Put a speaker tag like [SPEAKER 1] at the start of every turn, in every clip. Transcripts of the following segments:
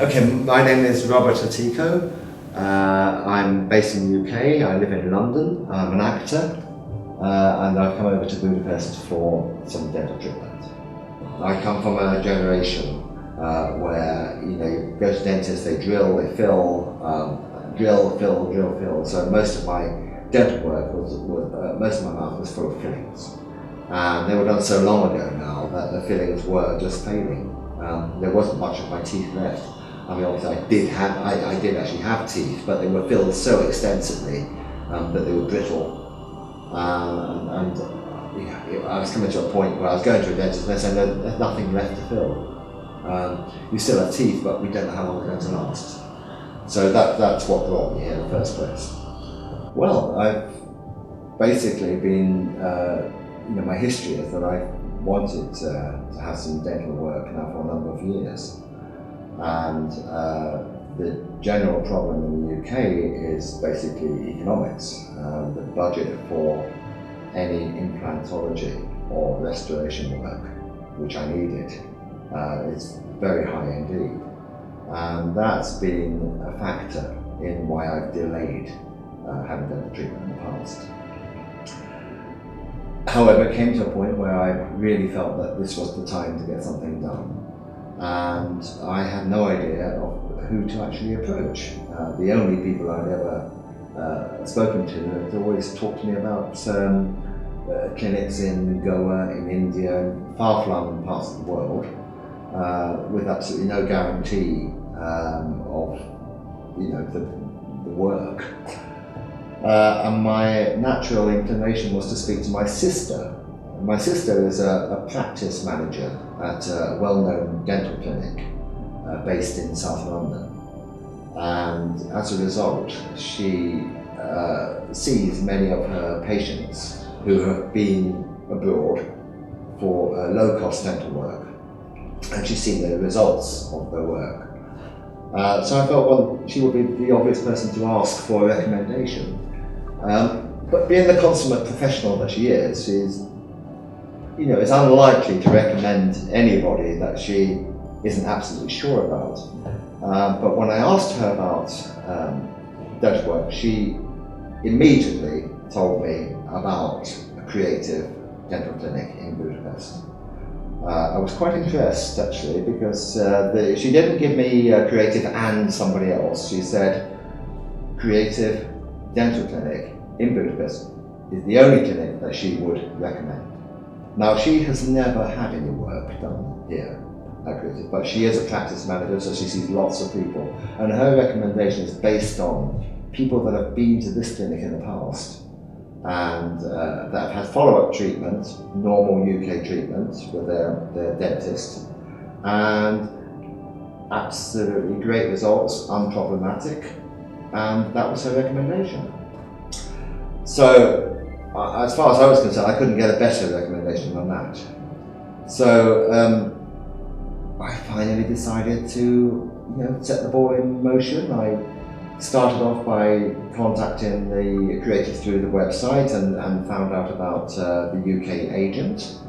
[SPEAKER 1] Okay, my name is Robert Atiko. I'm based in the UK. I live in London. I'm an actor, and I've come over to Budapest for some dental treatment. I come from a generation where you go to dentists, they drill, they fill, drill, fill, drill, fill. So most of my dental work most of my mouth was full of fillings. And they were done so long ago now that the fillings were just failing. There wasn't much of my teeth left. I mean, obviously I did actually have teeth, but they were filled so extensively that they were brittle. I was coming to a point where I was going to a dentist and they said, no, there's nothing left to fill. You still have teeth, but we don't know how long they're going to last. So that's what brought me here in the first place. Well, I've basically been, my history is that I wanted to have some dental work now for a number of years. And the general problem in the UK is basically economics. The budget for any implantology or restoration work, which I needed, is very high indeed. And that's been a factor in why I've delayed having dental treatment in the past. However, it came to a point where I really felt that this was the time to get something done. And I had no idea of who to actually approach. The only people I'd ever spoken to had always talked to me about clinics in Goa, in India, far-flung parts of the world, with absolutely no guarantee of the work. And my natural inclination was to speak to my sister. My sister is a practice manager at a well-known dental clinic based in South London. And as a result, she sees many of her patients who have been abroad for low-cost dental work. And she's seen the results of their work. So I thought, well, she would be the obvious person to ask for a recommendation. But being the consummate professional that she is, she's it's unlikely to recommend anybody that she isn't absolutely sure about. But when I asked her about dental work, she immediately told me about a Kreativ Dental Clinic in Budapest. I was quite impressed actually, because she didn't give me Kreativ and somebody else. She said Kreativ Dental Clinic in Budapest is the only clinic that she would recommend. Now, she has never had any work done here at Kreativ, but she is a practice manager, so she sees lots of people. And her recommendation is based on people that have been to this clinic in the past and that have had follow-up treatment, normal UK treatment with their dentist, and absolutely great results, unproblematic, and that was her recommendation. So, as far as I was concerned, I couldn't get a better recommendation than that. So I finally decided to set the ball in motion. I started off by contacting the Kreativ through the website and found out about the UK agent,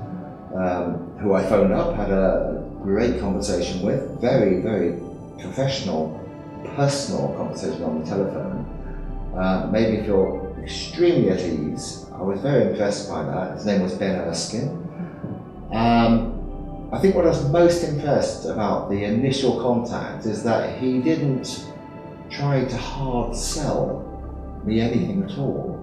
[SPEAKER 1] who I phoned up, had a great conversation with, very, very professional, personal conversation on the telephone. Made me feel extremely at ease. I was very impressed by that. His name was Ben Erskine. I think what I was most impressed about the initial contact is that he didn't try to hard sell me anything at all.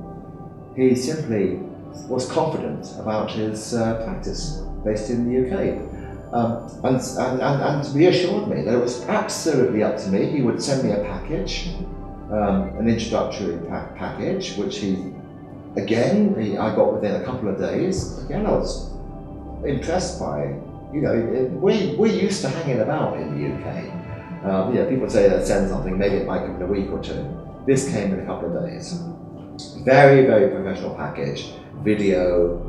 [SPEAKER 1] He simply was confident about his practice based in the UK. And reassured me that it was absolutely up to me. He would send me a package, an introductory package, which I got within a couple of days. Again, I was impressed by, we're used to hanging about in the UK. People say they'll send something, maybe it might come in a week or two. This came in a couple of days. Very, very professional package, video,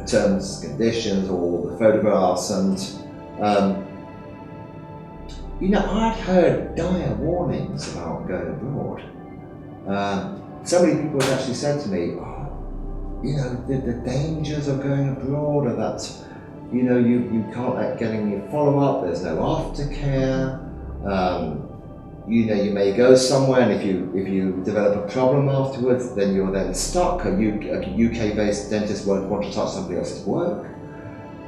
[SPEAKER 1] terms, conditions, all the photographs, and I'd heard dire warnings about going abroad. So many people had actually said to me, the dangers of going abroad are that, you can't get any follow-up, there's no aftercare, You know, you may go somewhere, and if you develop a problem afterwards, then you're then stuck. A UK-based dentist won't want to touch somebody else's work.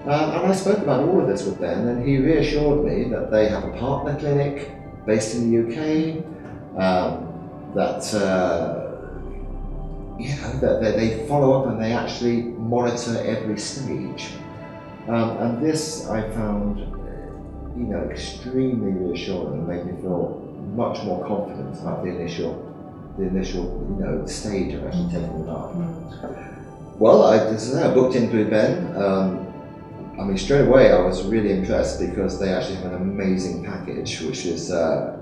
[SPEAKER 1] And I spoke about all of this with Ben, and he reassured me that they have a partner clinic based in the UK, that they follow up and they actually monitor every stage. And this I found, you know, extremely reassuring and made me feel much more confident about the initial, you know, stage of actually taking it up. Well, I booked in with Ben. I mean, straight away I was really impressed because they actually have an amazing package, which is a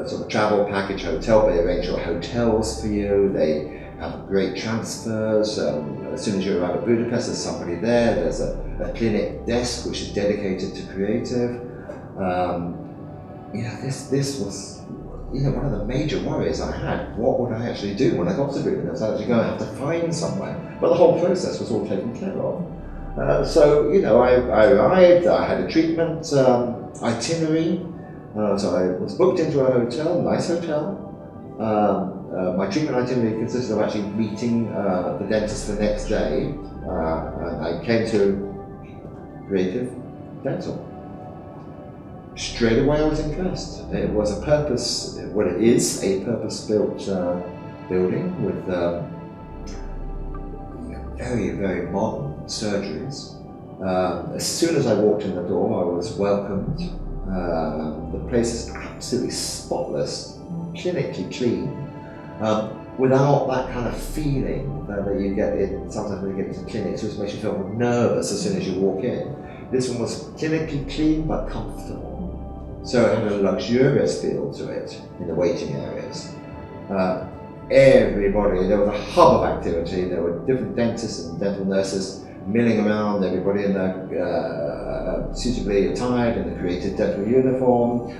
[SPEAKER 1] sort of travel package hotel. They arrange your hotels for you. They have great transfers. As soon as you arrive at Budapest, there's somebody there. There's a clinic desk which is dedicated to Kreativ. You know, this was, you know, one of the major worries I had. What would I actually do when I got to Budapest? I was actually going to have to find somewhere. But the whole process was all taken care of. So, you know, I arrived, I had a treatment itinerary, so I was booked into a hotel, nice hotel. My treatment itinerary consisted of actually meeting the dentist the next day, and I came to Kreativ Dental. Straight away I was impressed. It was a it is a purpose-built building with very, very modern surgeries. As soon as I walked in the door, I was welcomed. The place is absolutely spotless, clinically clean, without that kind of feeling that you get sometimes when you get into clinics, which makes you feel nervous as soon as you walk in. This one was clinically clean but comfortable. So it had a luxurious feel to it in the waiting areas. Everybody, there was a hub of activity. There were different dentists and dental nurses milling around, everybody in their suitably attired in the Kreativ Dental uniform,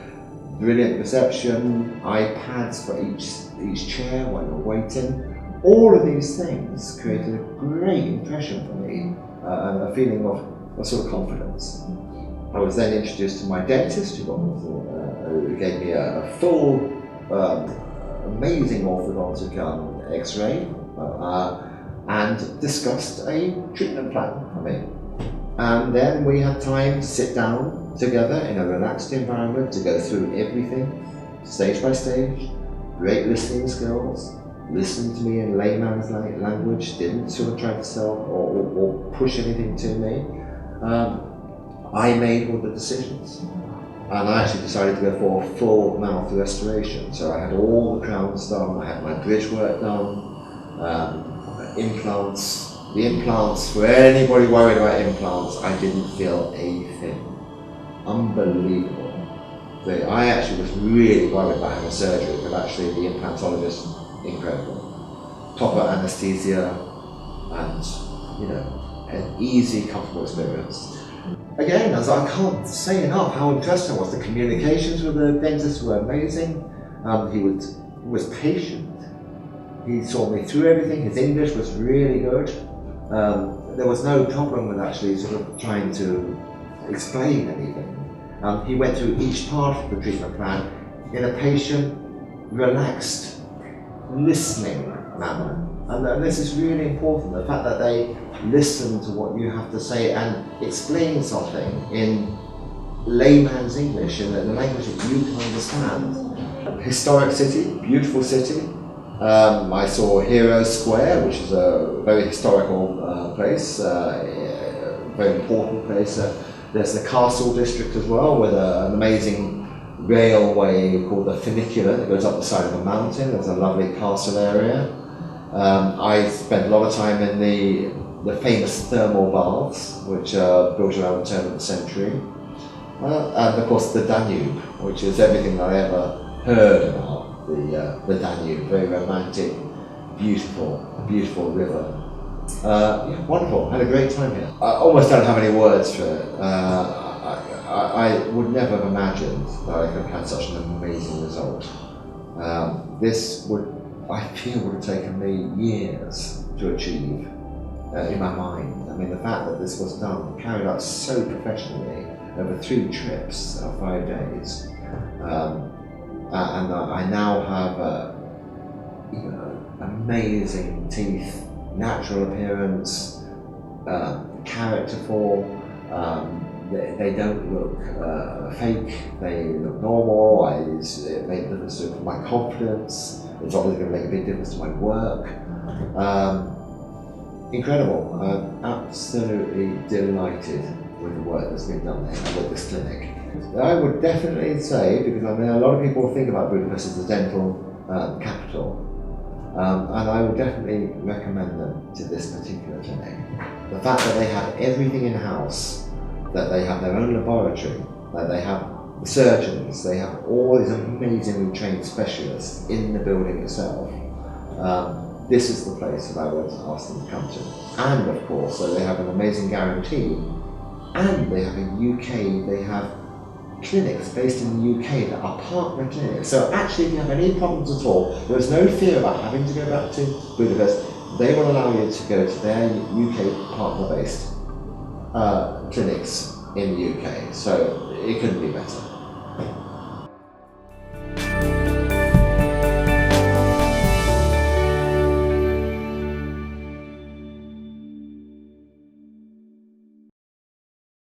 [SPEAKER 1] brilliant reception, iPads for each chair while you're waiting. All of these things created a great impression for me and a feeling of a sort of confidence. I was then introduced to my dentist who gave me a full amazing orthodontic X-ray and discussed a treatment plan for me. And then we had time to sit down together in a relaxed environment to go through everything, stage by stage, great listening skills, listened to me in layman's language, didn't sort of try to sell or push anything to me. I made all the decisions. And I actually decided to go for a full mouth restoration. So I had all the crowns done, I had my bridge work done, implants. The implants, for anybody worried about implants, I didn't feel a thing. Unbelievable. I actually was really worried about having surgery, but actually the implantologist, incredible. Proper anesthesia and, you know, an easy, comfortable experience. Again, as I can't say enough how impressed I was. The communications with the dentist were amazing. He was patient. He saw me through everything. His English was really good. There was no problem with actually sort of trying to explain anything. He went through each part of the treatment plan in a patient, relaxed, listening manner. And this is really important, the fact that they listen to what you have to say and explain something in layman's English, in the language that you can understand. Historic city, beautiful city. I saw Hero Square, which is a very historical place, very important place. There's the Castle District as well, with an amazing railway called the Funicular that goes up the side of a mountain. There's a lovely castle area. I spent a lot of time in the famous thermal baths, which are built around the turn of the century. And of course the Danube, which is everything that I ever heard about. The Danube, very romantic, beautiful river. Yeah, wonderful, had a great time here. I almost don't have any words for it. I would never have imagined that I could have had such an amazing result. This I feel would have taken me years to achieve in my mind. I mean, the fact that this was done, carried out so professionally over 3 trips of 5 days, And I now have amazing teeth, natural appearance, character form. They don't look fake, they look normal. It made a difference to my confidence. It's obviously going to make a big difference to my work. Incredible. I'm absolutely delighted with the work that's been done there with this clinic. I would definitely say, because I mean a lot of people think about Budapest as a dental capital, and I would definitely recommend them to this particular clinic. The fact that they have everything in-house, that they have their own laboratory, that they have surgeons, they have all these amazingly trained specialists in the building itself. This is the place that I would ask them to come to. And of course, so they have an amazing guarantee, and they have they have clinics based in the UK that are partner clinics. So actually, if you have any problems at all, there's no fear about having to go back to Budapest. They will allow you to go to their UK partner-based clinics in the UK. So it couldn't be better.